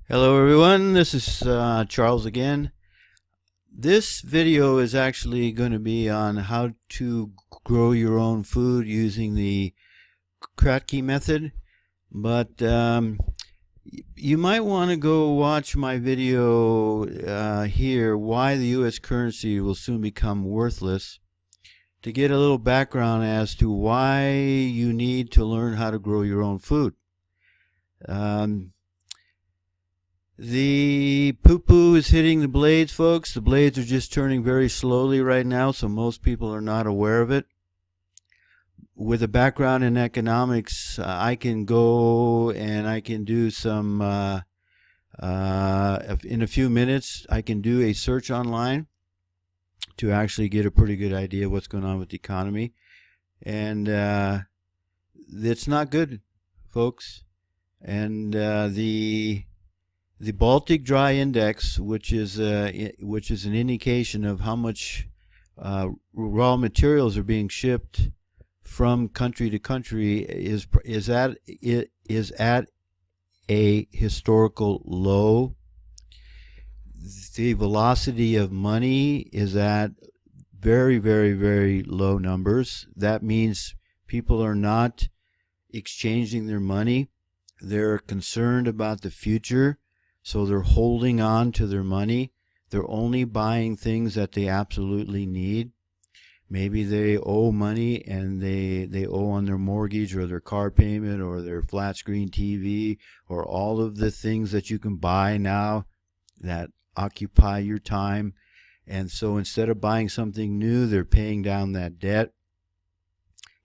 Hello everyone, this is Charles again. This video is actually going to be on how to grow your own food using the Kratky method, but you might want to go watch my video here, why the US currency will soon become worthless, to get a little background as to why you need to learn how to grow your own food. The poo-poo is hitting the blades, folks. The blades are just turning very slowly right now, so most people are not aware of it. With a background in economics, I can go and I can do some, in a few minutes, I can do a search online to actually get a pretty good idea of what's going on with the economy. And it's not good, folks. And the Baltic Dry Index, which is an indication of how much raw materials are being shipped from country to country, is at a historical low. The velocity of money is at very, very, very low numbers. That means people are not exchanging their money. They're concerned about the future. So they're holding on to their money. They're only buying things that they absolutely need. Maybe they owe money and they owe on their mortgage or their car payment or their flat screen TV or all of the things that you can buy now that occupy your time. And so instead of buying something new, they're paying down that debt.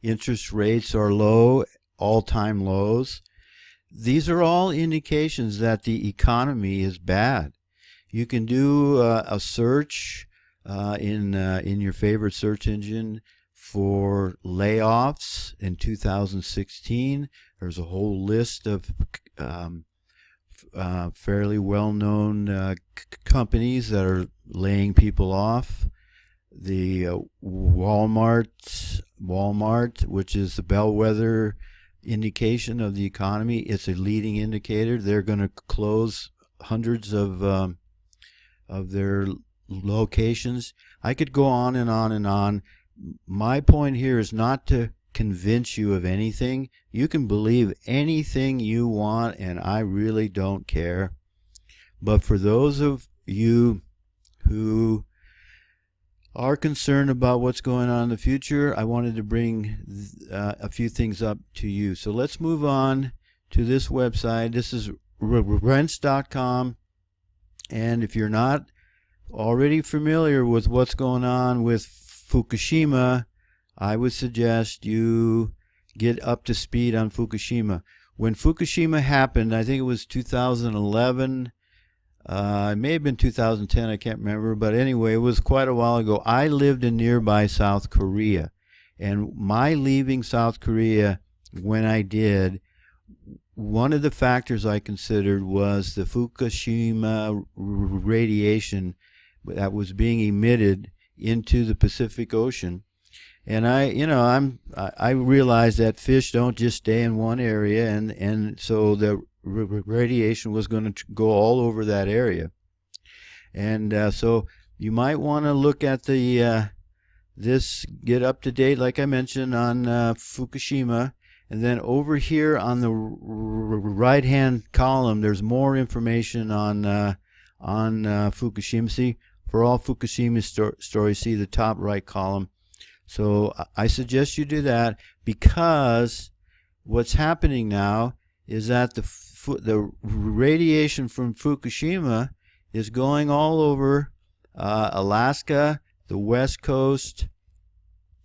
Interest rates are low, all-time lows. These are all indications that the economy is bad. You can do a search in your favorite search engine for layoffs in 2016. There's a whole list of fairly well-known companies that are laying people off. The Walmart, which is the bellwether indication of the economy, it's a leading indicator. They're going to close hundreds of their locations. I could go on and on and on. My point here is not to convince you of anything. You can believe anything you want, and I really don't care. But for those of you who are concerned about what's going on in the future, I wanted to bring a few things up to you. So let's move on to this website. This is rents.com, and if you're not already familiar with what's going on with Fukushima, I would suggest you get up to speed on Fukushima. When Fukushima happened, I think it was 2011, it may have been 2010, I can't remember, but anyway, it was quite a while ago. I lived in nearby South Korea, and my leaving South Korea, when I did, one of the factors I considered was the Fukushima radiation that was being emitted into the Pacific Ocean. And I realized that fish don't just stay in one area, and so the radiation was going to go all over that area. And so you might want to look at the get up to date, like I mentioned, on Fukushima. And then over here on the right hand column, there's more information on Fukushima. See, for all Fukushima stories, see the top right column. So I suggest you do that, because what's happening now is that the radiation from Fukushima is going all over Alaska, the west coast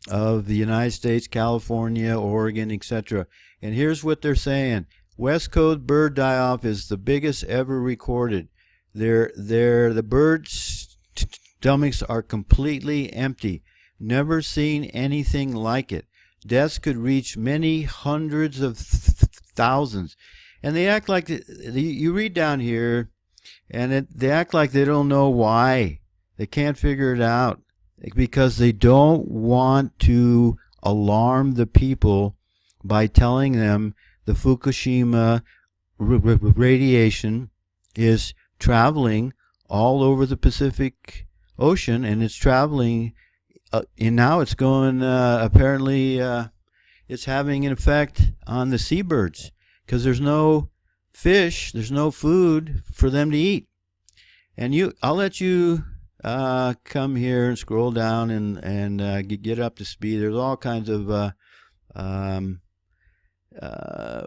of the United States, California, Oregon, etc. And here's what they're saying. West Coast bird die-off is the biggest ever recorded. The birds' stomachs are completely empty. Never seen anything like it. Deaths could reach many hundreds of thousands. And they act like, you read down here, and they act like they don't know why. They can't figure it out, because they don't want to alarm the people by telling them the Fukushima radiation is traveling all over the Pacific Ocean, and it's traveling, and now it's going, apparently it's having an effect on the seabirds because there's no fish, there's no food for them to eat. And I'll let you come here and scroll down and get up to speed. There's all kinds of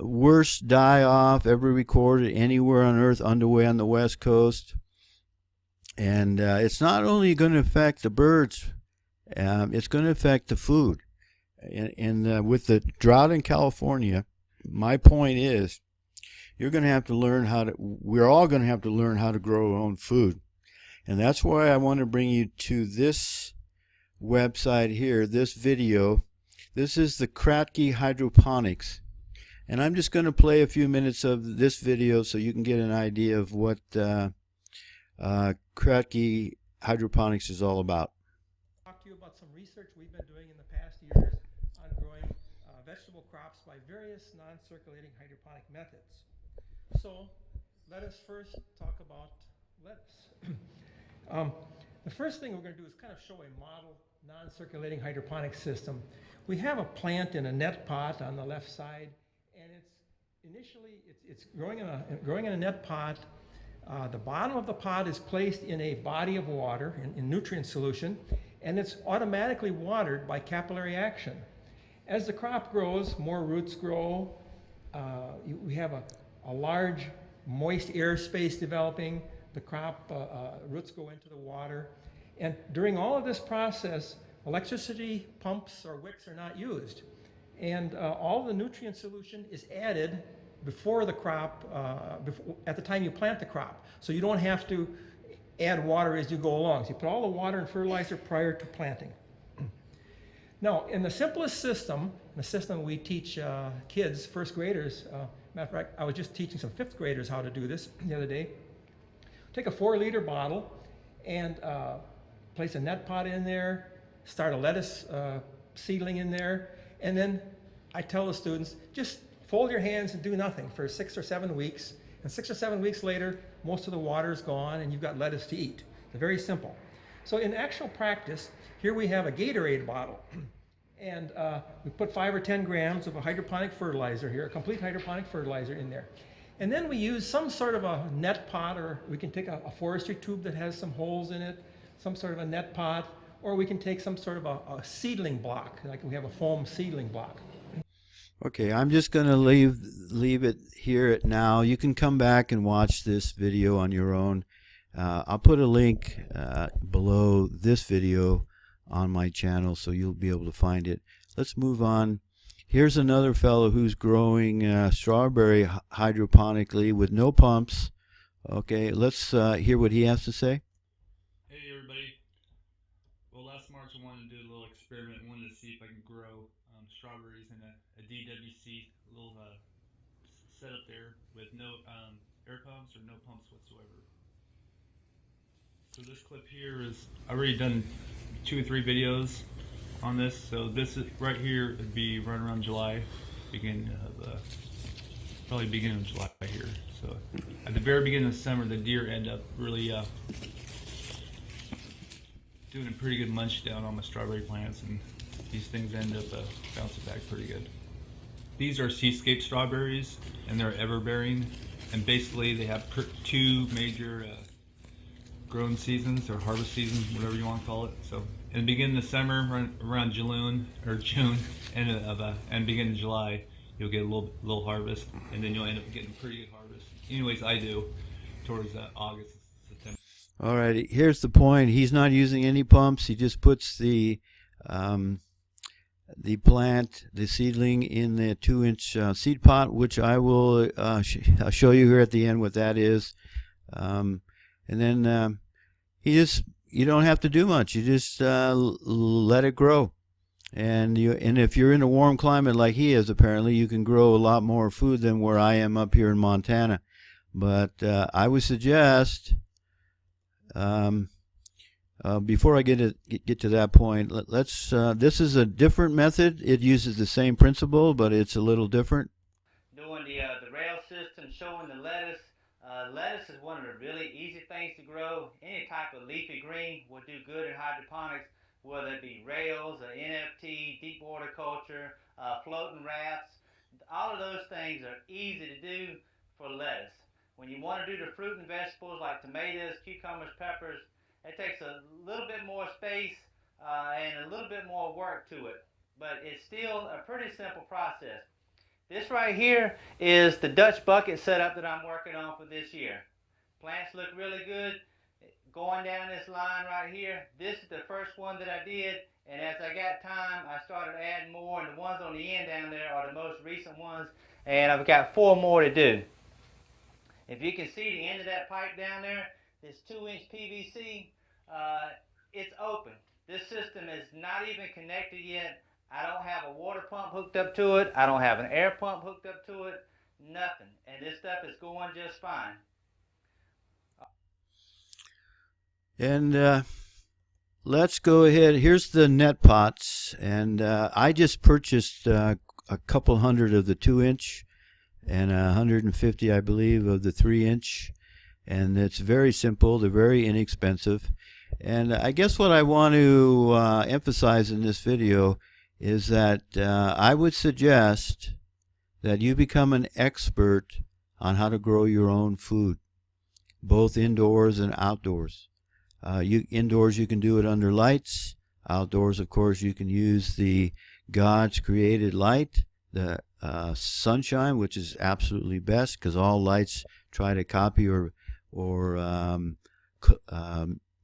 worst die-off ever recorded anywhere on Earth underway on the West Coast. And it's not only going to affect the birds, it's going to affect the food. And with the drought in California, my point is, we're all going to have to learn how to grow our own food. And that's why I want to bring you to this website here, this video. This is the Kratky Hydroponics. And I'm just going to play a few minutes of this video so you can get an idea of what Kratky Hydroponics is all about. Talk to you about some research we've been doing in the past years on growing vegetable crops by various non-circulating hydroponic methods. So let us first talk about lettuce. The first thing we're going to do is kind of show a model non-circulating hydroponic system. We have a plant in a net pot on the left side, and it's growing in a net pot. The bottom of the pot is placed in a body of water, in nutrient solution, and it's automatically watered by capillary action. As the crop grows, more roots grow. We have a large moist airspace developing. The crop roots go into the water. And during all of this process, electricity pumps or wicks are not used. And all the nutrient solution is added before the crop, at the time you plant the crop. So you don't have to add water as you go along. So you put all the water and fertilizer prior to planting. Now, in the simplest system, the system we teach kids, first graders, matter of fact, I was just teaching some fifth graders how to do this the other day. Take a 4-liter bottle and place a net pot in there, start a lettuce seedling in there, and then I tell the students, just fold your hands and do nothing for 6 or 7 weeks. And 6 or 7 weeks later, most of the water is gone and you've got lettuce to eat. It's very simple. So in actual practice, here we have a Gatorade bottle. And we put 5 or 10 grams of a hydroponic fertilizer here, a complete hydroponic fertilizer in there. And then we use some sort of a net pot, or we can take a forestry tube that has some holes in it, some sort of a net pot, or we can take some sort of a seedling block, like we have a foam seedling block. Okay, I'm just going to leave it here now. You can come back and watch this video on your own. I'll put a link below this video on my channel so you'll be able to find it. Let's move on. Here's another fellow who's growing strawberry hydroponically with no pumps. Okay, let's hear what he has to say. Hey everybody. Well, last March I wanted to do a little experiment. I wanted to see if I can grow strawberries in a DWC little setup there with no air pumps or no pumps whatsoever. So this clip here is, I've already done 2 or 3 videos on this. So this is right here would be right around July, probably beginning of July here. So at the very beginning of the summer, the deer end up really doing a pretty good munch down on my strawberry plants, and these things end up bouncing back pretty good. These are seascape strawberries, and they're everbearing, and basically they have 2 major growing seasons or harvest seasons, whatever you want to call it. So in the beginning of the summer, around June, and beginning of July, you'll get a little harvest, and then you'll end up getting a pretty good harvest. Anyways, I do towards August, September. All right, here's the point. He's not using any pumps. He just puts the plant, the seedling, in the 2-inch seed pot, which I will I'll show you here at the end what that is. And then you don't have to do much. You just let it grow. And if you're in a warm climate like he is, apparently, you can grow a lot more food than where I am up here in Montana. But I would suggest, before I get to that point, let's. This is a different method. It uses the same principle, but it's a little different. Doing the rail system, showing the lettuce Lettuce is one of the really easy things to grow. Any type of leafy green will do good in hydroponics, whether it be rails, or NFT, deep water culture, floating rafts. All of those things are easy to do for lettuce. When you want to do the fruit and vegetables like tomatoes, cucumbers, peppers, it takes a little bit more space and a little bit more work to it. But it's still a pretty simple process. This right here is the Dutch bucket setup that I'm working on for this year. Plants look really good. Going down this line right here, this is the first one that I did, and as I got time, I started adding more, and the ones on the end down there are the most recent ones, and I've got 4 more to do. If you can see the end of that pipe down there, this 2-inch PVC, it's open. This system is not even connected yet. I don't have a water pump hooked up to it. I don't have an air pump hooked up to it. Nothing. And this stuff is going just fine. And let's go ahead. Here's the net pots. And I just purchased a couple hundred of the 2-inch and 150, I believe, of the 3-inch. And it's very simple. They're very inexpensive. And I guess what I want to emphasize in this video is that I would suggest that you become an expert on how to grow your own food, both indoors and outdoors. Indoors you can do it under lights. Outdoors, of course, you can use the God's created light, the sunshine, which is absolutely best because all lights try to copy or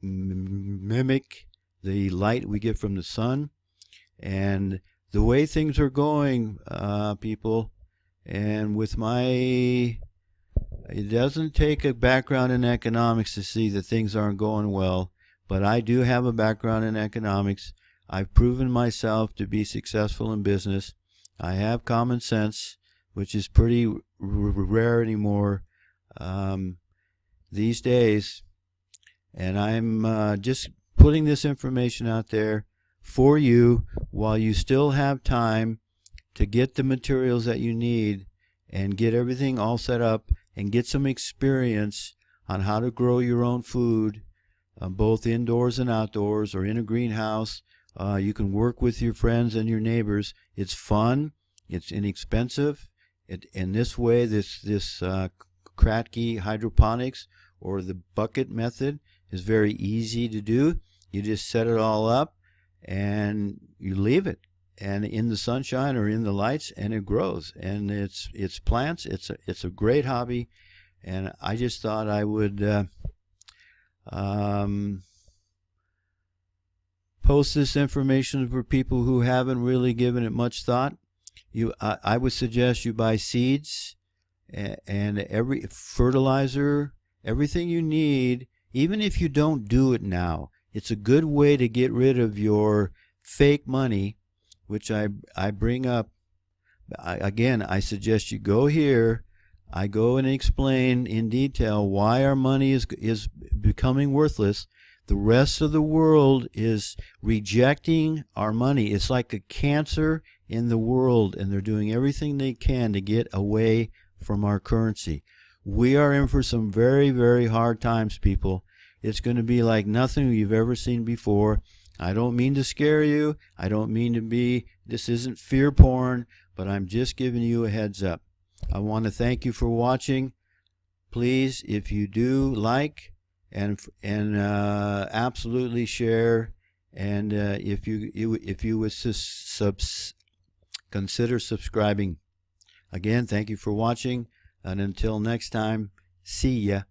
mimic the light we get from the sun. And the way things are going, people, and with it doesn't take a background in economics to see that things aren't going well, but I do have a background in economics. I've proven myself to be successful in business. I have common sense, which is pretty rare anymore these days, and I'm just putting this information out there for you while you still have time to get the materials that you need and get everything all set up and get some experience on how to grow your own food, both indoors and outdoors or in a greenhouse. You can work with your friends and your neighbors. It's fun. It's inexpensive. In this way, this Kratky Hydroponics or the bucket method is very easy to do. You just set it all up and you leave it and in the sunshine or in the lights, and it grows. And it's plants. It's a great hobby, and I just thought I would post this information for people who haven't really given it much thought. I would suggest you buy seeds and every fertilizer, everything you need, even if you don't do it now. It's a good way to get rid of your fake money, which I bring up. Again, I suggest you go here. I go and explain in detail why our money is becoming worthless. The rest of the world is rejecting our money. It's like a cancer in the world, and they're doing everything they can to get away from our currency. We are in for some very, very hard times, people. It's going to be like nothing you've ever seen before. I don't mean to scare you. I don't mean to be, this isn't fear porn, but I'm just giving you a heads up. I want to thank you for watching. Please, if you do, like and absolutely share. And if you would consider subscribing. Again, thank you for watching. And until next time, see ya.